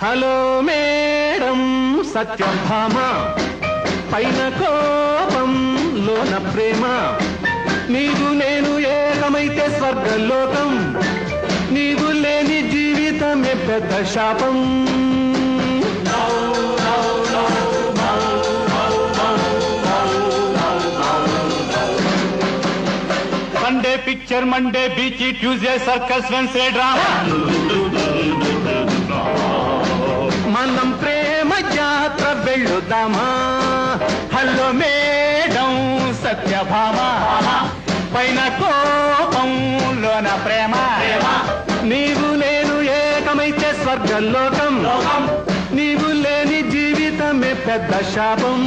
Hello madam Satyabhama, పైన కోపం లోన ప్రేమ, నీవు నేను ఏకమైతే స్వర్గలోకం, నీవు లేని జీవితమే పెద్ద శాపం. Sunday picture, Monday beach, Tuesday circus, Wednesday drama, మనం ప్రేమ యాత్ర వెళ్ళుదామా. హలో మేడం సత్యభామ, పైన కోపం లోన ప్రేమ, నీవు నేను ఏకమైతే స్వర్గలోకం, నీవు లేని జీవితమే పెద్ద శాపం.